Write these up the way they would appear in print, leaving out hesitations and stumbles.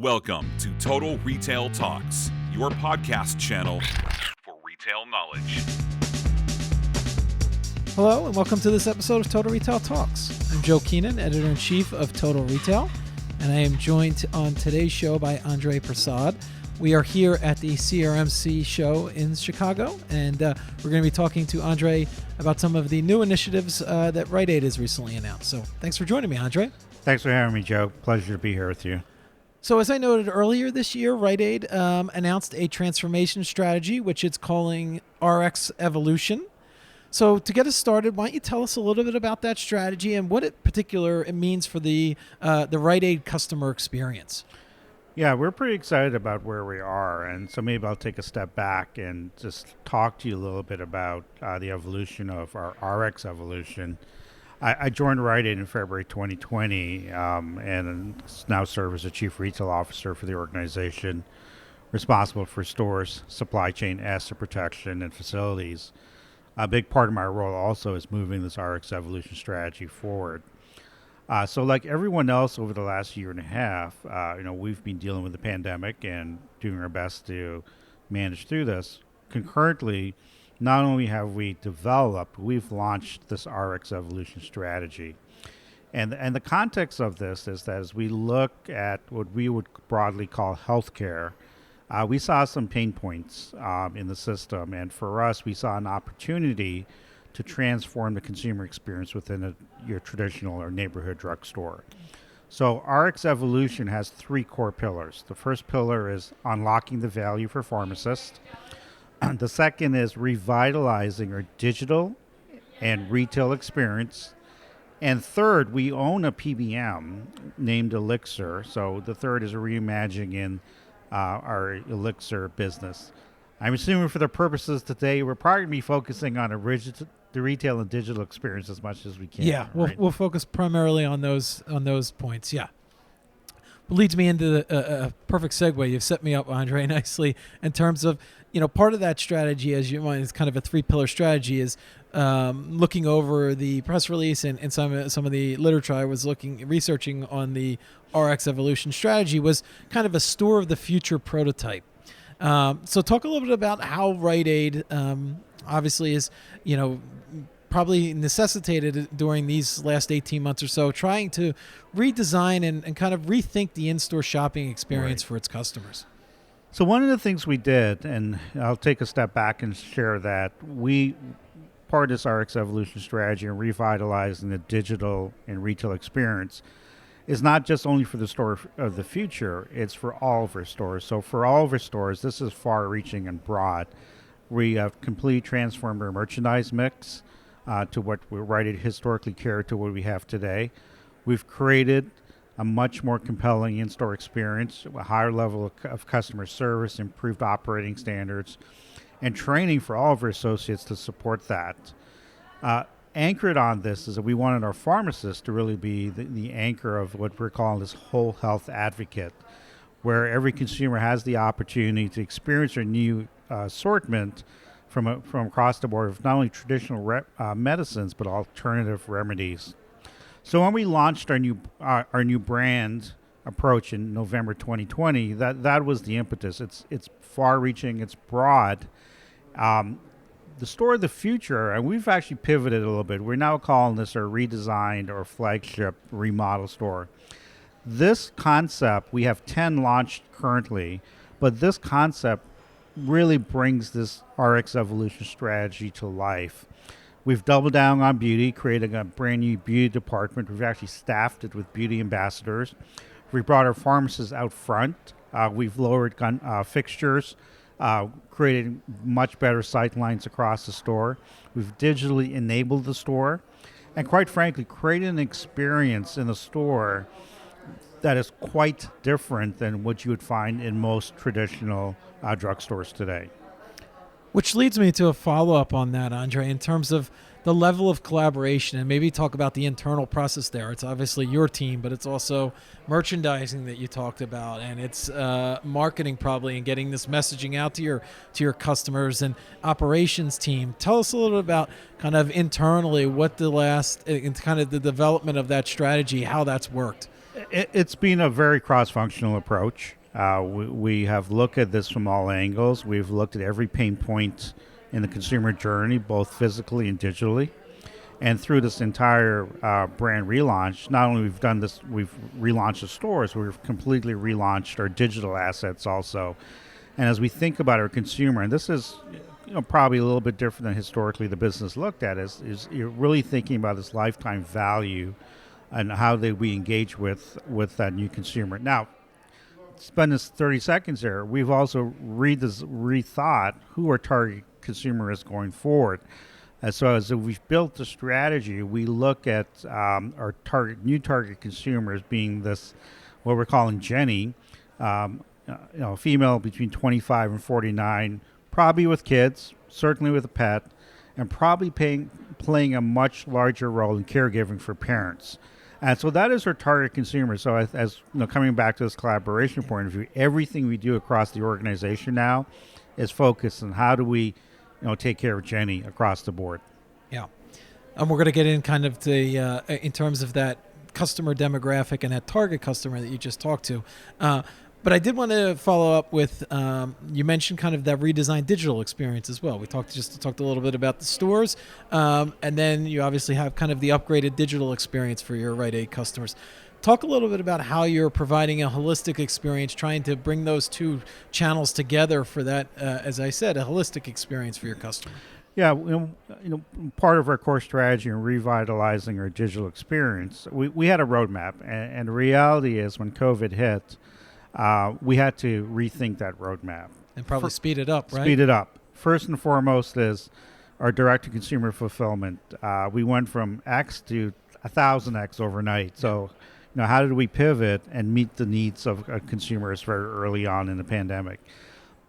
Welcome to Total Retail Talks, your podcast channel for retail knowledge. Hello, and welcome to this episode of Total Retail Talks. I'm Joe Keenan, Editor-in-Chief of Total Retail, and I am joined on today's show by Andre Persaud. We are here at the CRMC show in Chicago, and we're going to be talking to Andre about some of the new initiatives that Rite Aid has recently announced. So thanks for joining me, Andre. Thanks for having me, Joe. Pleasure to be here with you. So as I noted earlier this year, Rite Aid announced a transformation strategy, which it's calling RxEvolution. So to get us started, why don't you tell us a little bit about that strategy and what it means for the Rite Aid customer experience? Yeah, we're pretty excited about where we are, and so maybe I'll take a step back and just talk to you a little bit about the evolution of our RxEvolution. I joined Rite Aid in February 2020 and now serve as a Chief Retail Officer for the organization, responsible for stores, supply chain, asset protection, and facilities. A big part of my role also is moving this RxEvolution strategy forward. So like everyone else over the last year and a half, we've been dealing with the pandemic and doing our best to manage through this. Concurrently, not only have we developed, we've launched this RxEvolution strategy. And the context of this is that as we look at what we would broadly call healthcare, we saw some pain points in the system. And for us, we saw an opportunity to transform the consumer experience within your traditional or neighborhood drugstore. So RxEvolution has three core pillars. The first pillar is unlocking the value for pharmacists. The second is revitalizing our digital and retail experience. And third, we own a PBM named Elixir. So the third is reimagining our Elixir business. I'm assuming for the purposes today, we're probably going to be focusing on the retail and digital experience as much as we can. Yeah, right? we'll focus primarily on those points. Yeah, leads me into a perfect segue. You've set me up, Andre, nicely in terms of part of that strategy, as you mind, is kind of a 3-pillar strategy. Is looking over the press release and some of the literature I was researching on the RxEvolution strategy was kind of a store of the future prototype. So talk a little bit about how Rite Aid obviously is, probably necessitated during these last 18 months or so, trying to redesign and kind of rethink the in-store shopping experience for its customers. So one of the things we did, and I'll take a step back and share that, part of this RxEvolution strategy and revitalizing the digital and retail experience is not just only for the store of the future, it's for all of our stores. So for all of our stores, this is far-reaching and broad. We have completely transformed our merchandise mix to what we Rite Aid historically cared to what we have today. We've created a much more compelling in-store experience, a higher level of customer service, improved operating standards, and training for all of our associates to support that. Anchored on this is that we wanted our pharmacists to really be the anchor of what we're calling this whole health advocate, where every consumer has the opportunity to experience a new assortment from across the board of not only traditional medicines but alternative remedies. So when we launched our new brand approach in November 2020, that was the impetus. It's far-reaching, it's broad. The store of the future, and we've actually pivoted a little bit. We're now calling this our redesigned or flagship remodel store. This concept, we have 10 launched currently, but this concept really brings this RxEvolution strategy to life. We've doubled down on beauty, creating a brand new beauty department. We've actually staffed it with beauty ambassadors. We brought our pharmacists out front. We've lowered fixtures, created much better sight lines across the store. We've digitally enabled the store. And quite frankly, created an experience in the store that is quite different than what you would find in most traditional drugstores today. Which leads me to a follow-up on that, Andre, in terms of the level of collaboration, and maybe talk about the internal process there. It's obviously your team, but it's also merchandising that you talked about, and it's marketing probably, and getting this messaging out to your customers, and operations team. Tell us a little bit about kind of internally what the development of that strategy, how that's worked. It's been a very cross-functional approach. We have looked at this from all angles. We've looked at every pain point in the consumer journey, both physically and digitally. And through this entire brand relaunch, not only we've done this, we've relaunched the stores, we've completely relaunched our digital assets also. And as we think about our consumer, and this is probably a little bit different than historically the business looked at, is you're really thinking about this lifetime value and how we engage with that new consumer. Now, spend this 30 seconds there. We've also rethought who our target consumer is going forward. So as we've built the strategy, we look at our new target consumers being this, what we're calling Jenny, female between 25 and 49, probably with kids, certainly with a pet, and probably playing a much larger role in caregiving for parents. And so that is our target consumer. So as coming back to this collaboration point of view, everything we do across the organization now is focused on how do we take care of Jenny across the board. Yeah. And we're going to get in kind of in terms of that customer demographic and that target customer that you just talked to. But I did want to follow up with, you mentioned kind of that redesigned digital experience as well. We talked a little bit about the stores, and then you obviously have kind of the upgraded digital experience for your Rite Aid customers. Talk a little bit about how you're providing a holistic experience, trying to bring those two channels together for that, as I said, a holistic experience for your customer. Yeah, part of our core strategy in revitalizing our digital experience, we had a roadmap, and the reality is when COVID hit, we had to rethink that roadmap. And probably speed it up, right? Speed it up. First and foremost is our direct-to-consumer fulfillment. We went from X to 1,000X overnight. So, how did we pivot and meet the needs of consumers very early on in the pandemic?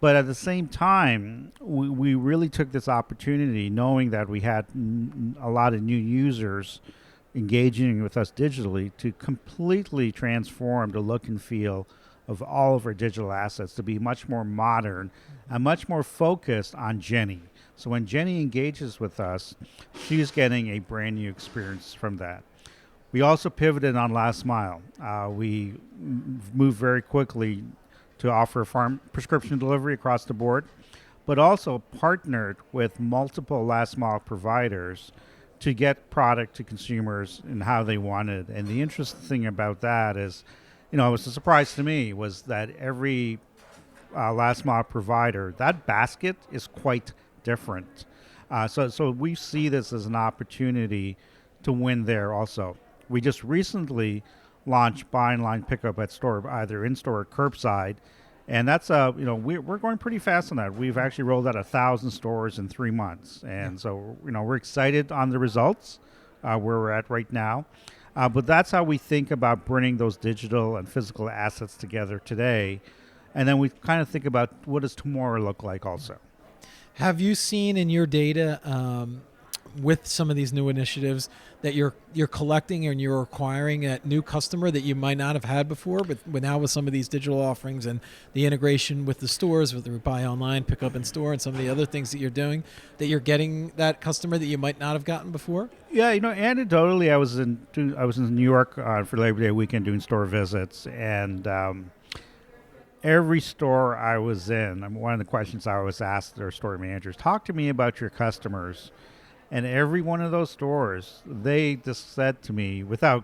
But at the same time, we really took this opportunity, knowing that we had a lot of new users engaging with us digitally, to completely transform the look and feel of all of our digital assets to be much more modern and much more focused on Jenny. So when Jenny engages with us, she's getting a brand new experience from that. We also pivoted on last mile. We moved very quickly to offer prescription delivery across the board, but also partnered with multiple last mile providers to get product to consumers and how they wanted. And the interesting thing about that is, it was a surprise to me, was that every last mile provider, that basket is quite different. So we see this as an opportunity to win there also. We just recently launched buy online pickup at store, either in store or curbside, and that's we're going pretty fast on that. We've actually rolled out 1,000 stores in 3 months, and so we're excited on the results where we're at right now. But that's how we think about bringing those digital and physical assets together today. And then we kind of think about what does tomorrow look like also. Have you seen in your data with some of these new initiatives that you're collecting and you're acquiring a new customer that you might not have had before, but now with some of these digital offerings and the integration with the stores, with the buy online, pick up in store, and some of the other things that you're doing, that you're getting that customer that you might not have gotten before? Yeah, anecdotally, I was in New York for Labor Day weekend doing store visits, and every store I was in, one of the questions I always asked their store managers, talk to me about your customers. And every one of those stores, they just said to me, without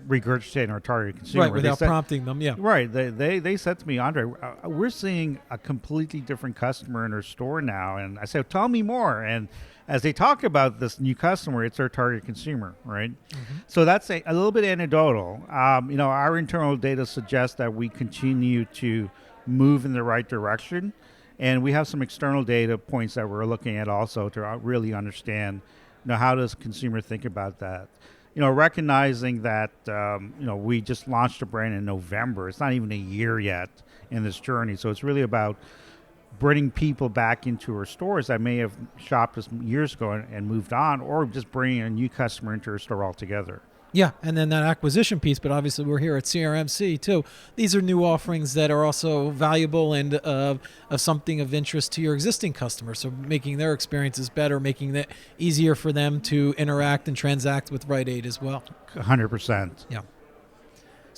regurgitating our target consumer. Right, without prompting them, yeah. Right. They said to me, Andre, we're seeing a completely different customer in our store now. And I said, tell me more. And as they talk about this new customer, it's our target consumer, right? Mm-hmm. So that's a little bit anecdotal. Our internal data suggests that we continue to move in the right direction. And we have some external data points that we're looking at also to really understand, how does consumer think about that? Recognizing that, we just launched a brand in November. It's not even a year yet in this journey. So it's really about bringing people back into our stores that may have shopped us years ago and moved on, or just bringing a new customer into our store altogether. Yeah, and then that acquisition piece, but obviously we're here at CRMC too. These are new offerings that are also valuable and of something of interest to your existing customers, so making their experiences better, making it easier for them to interact and transact with Rite Aid as well. 100%. Yeah.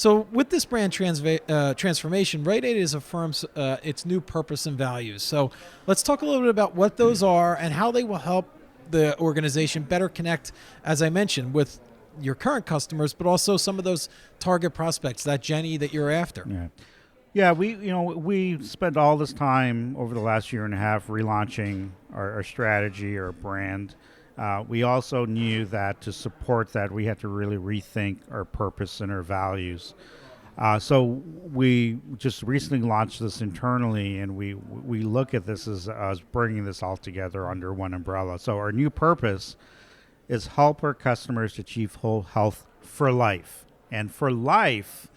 So with this brand transformation, Rite Aid is affirms its new purpose and values. So let's talk a little bit about what those are and how they will help the organization better connect, as I mentioned, with your current customers, but also some of those target prospects, that Jenny that you're after. Yeah, we spent all this time over the last year and a half relaunching our strategy, our brand. We also knew that to support that, we had to really rethink our purpose and our values. So we just recently launched this internally, and we look at this as bringing this all together under one umbrella. So our new purpose is help our customers achieve whole health for life. And for life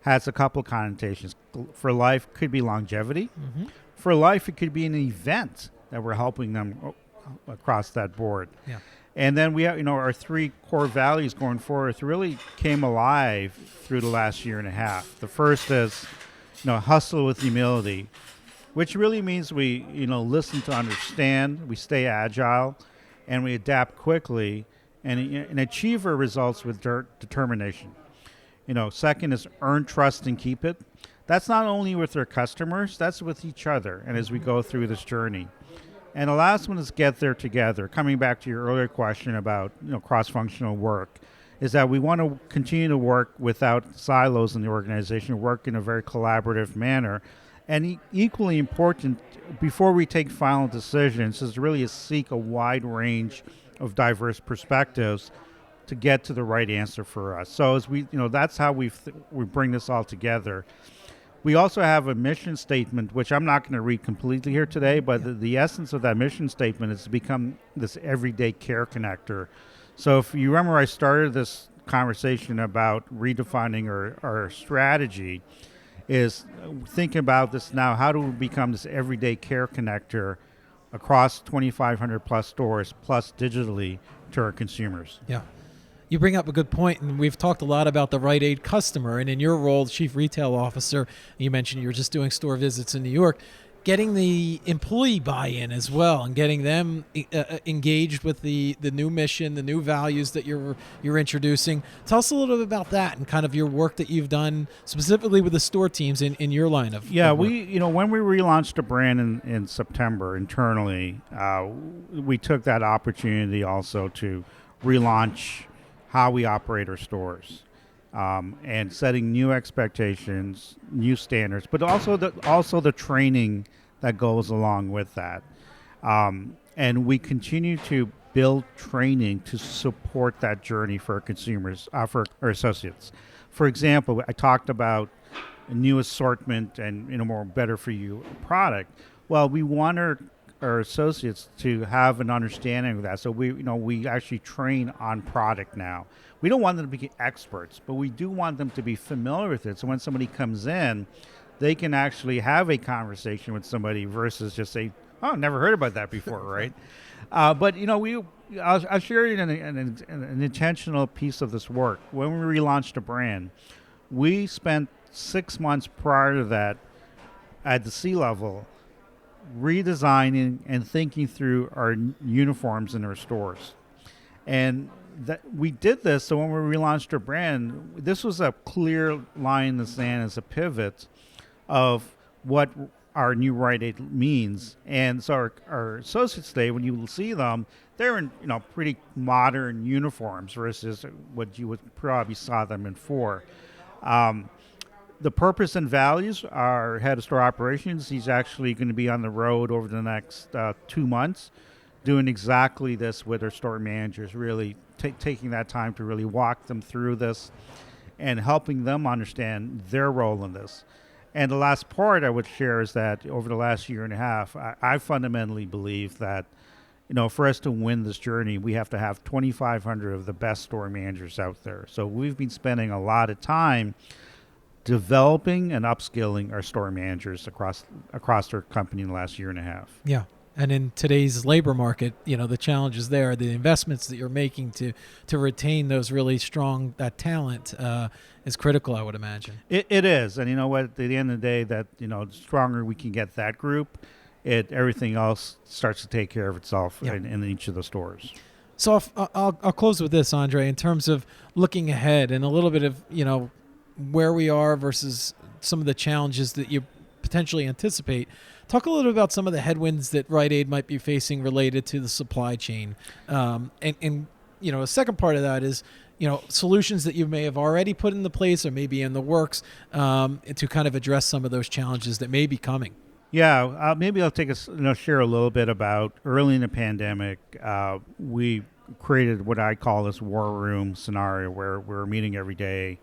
has a couple of connotations. For life could be longevity. Mm-hmm. For life, it could be an event that we're helping them across that board. Yeah. And then we have, our three core values going forward really came alive through the last year and a half. The first is, hustle with humility, which really means we, listen to understand, we stay agile, and we adapt quickly and achieve our results with determination. Second is earn trust and keep it. That's not only with our customers, that's with each other and as we go through this journey. And the last one is get there together. Coming back to your earlier question about cross-functional work, is that we want to continue to work without silos in the organization, work in a very collaborative manner. And equally important, before we take final decisions, is really to seek a wide range of diverse perspectives to get to the right answer for us. So as we, that's how we bring this all together. We also have a mission statement, which I'm not going to read completely here today, but the essence of that mission statement is to become this everyday care connector. So if you remember, I started this conversation about redefining our strategy, is thinking about this now, how do we become this everyday care connector across 2,500 plus stores, plus digitally to our consumers? Yeah. You bring up a good point, and we've talked a lot about the Rite Aid customer, and in your role, Chief Retail Officer, you mentioned you were just doing store visits in New York, getting the employee buy-in as well and getting them engaged with the new mission, the new values that you're introducing. Tell us a little bit about that and kind of your work that you've done specifically with the store teams in your line of work. When we relaunched the brand in September internally, we took that opportunity also to relaunch how we operate our stores, and setting new expectations, new standards, but also the training that goes along with that. And we continue to build training to support that journey for our consumers, for our associates. For example, I talked about a new assortment and more better for you product. Well, we want our associates to have an understanding of that. So we actually train on product now. We don't want them to be experts, but we do want them to be familiar with it. So when somebody comes in, they can actually have a conversation with somebody versus just say, "Oh, never heard about that before," right? But I'll share an intentional piece of this work. When we relaunched the brand, we spent 6 months prior to that at the C-level redesigning and thinking through our uniforms in our stores. And that we did this, so when we relaunched our brand, this was a clear line in the sand as a pivot of what our new Rite Aid means. And so our associates today, when you see them, they're in pretty modern uniforms versus what you would probably saw them in for. The purpose and values, our head of store operations, he's actually going to be on the road over the next 2 months doing exactly this with our store managers, really taking that time to really walk them through this and helping them understand their role in this. And the last part I would share is that over the last year and a half, I fundamentally believe that for us to win this journey, we have to have 2,500 of the best store managers out there. So we've been spending a lot of time developing and upskilling our store managers across our company in the last year and a half. Yeah. And in today's labor market, the challenges there, the investments that you're making to retain those really strong, that talent is critical, I would imagine. It is. And you know what, at the end of the day, that, the stronger we can get that group, everything else starts to take care of itself in each of the stores. So I'll close with this, Andre, in terms of looking ahead and a little bit of, where we are versus some of the challenges that you potentially anticipate, talk a little bit about some of the headwinds that Rite Aid might be facing related to the supply chain. And a second part of that is, solutions that you may have already put into place or maybe in the works to kind of address some of those challenges that may be coming. Yeah, maybe I'll share a little bit about early in the pandemic. We created what I call this war room scenario where we're meeting every day.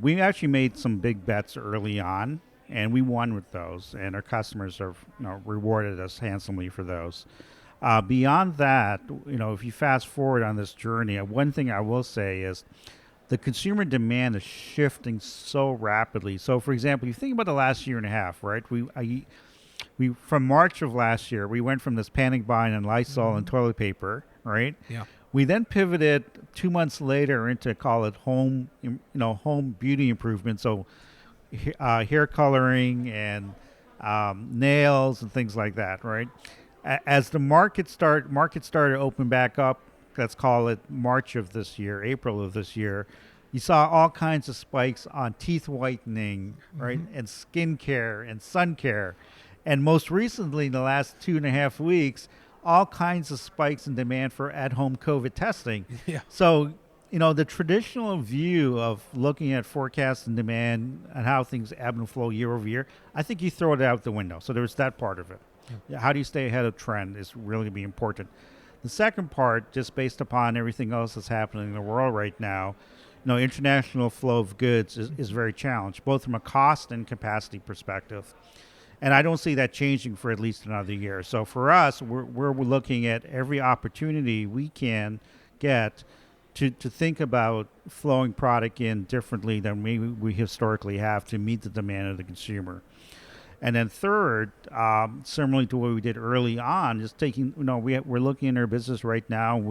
We actually made some big bets early on, and we won with those, and our customers have rewarded us handsomely for those. Beyond that, if you fast forward on this journey, one thing I will say is the consumer demand is shifting so rapidly. So, for example, you think about the last year and a half, right? We from March of last year, we went from this panic buying on Lysol and toilet paper, right? Yeah. We then pivoted 2 months later into, call it, home beauty improvement. So hair coloring and nails and things like that, right? As the market started to open back up, let's call it March of this year, April of this year, you saw all kinds of spikes on teeth whitening, right, and skin care and sun care. And most recently, in the last 2.5 weeks, all kinds of spikes in demand for at-home COVID testing. Yeah. So, the traditional view of looking at forecasts and demand and how things ebb and flow year over year, I think you throw it out the window. So there's that part of it. Yeah. How do you stay ahead of trend is really going to be important. The second part, just based upon everything else that's happening in the world right now, international flow of goods is very challenged, both from a cost and capacity perspective. And I don't see that changing for at least another year. So for us, we're looking at every opportunity we can get to think about flowing product in differently than maybe we historically have to meet the demand of the consumer. And then third, similarly to what we did early on, is taking, we're looking in our business right now.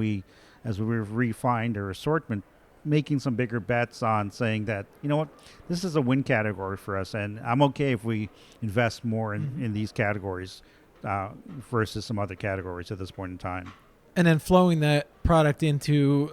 As we've refined our assortment, making some bigger bets on saying that, this is a win category for us, and I'm okay if we invest more in these categories versus some other categories at this point in time. And then flowing that product into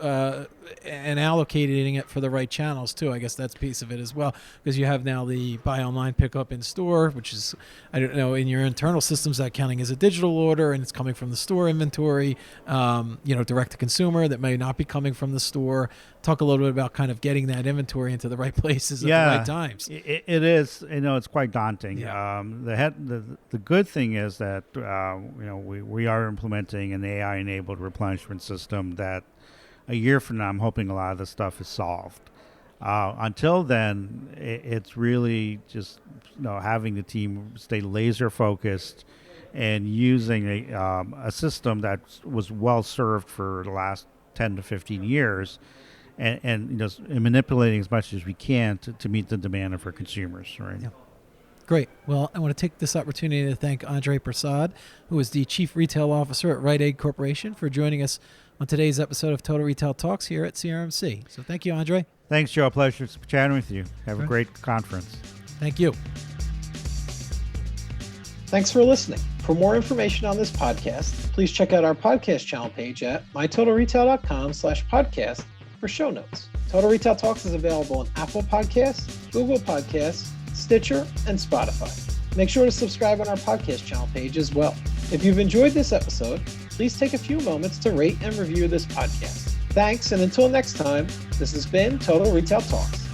and allocating it for the right channels too. I guess that's a piece of it as well, because you have now the buy online, pick up in store, which is, I don't know, in your internal systems that counting as a digital order, and it's coming from the store inventory, direct to consumer that may not be coming from the store. Talk a little bit about kind of getting that inventory into the right places at the right times. It is, it's quite daunting. Yeah. The good thing is that, we are implementing an AI-enabled replenishment system that a year from now, I'm hoping a lot of this stuff is solved. Until then, it's really just having the team stay laser focused and using a system that was well served for the last 10 to 15 years, and manipulating as much as we can to meet the demand of our consumers. Right. Yeah. Great. Well, I want to take this opportunity to thank Andre Persaud, who is the Chief Retail Officer at Rite Aid Corporation, for joining us on today's episode of Total Retail Talks here at CRMC. So thank you, Andre. Thanks, Joe. Pleasure chatting with you. Have a great conference. Thank you. Thanks for listening. For more information on this podcast, please check out our podcast channel page at mytotalretail.com/podcast for show notes. Total Retail Talks is available on Apple Podcasts, Google Podcasts, Stitcher, and Spotify. Make sure to subscribe on our podcast channel page as well. If you've enjoyed this episode, please take a few moments to rate and review this podcast. Thanks, and until next time, this has been Total Retail Talks.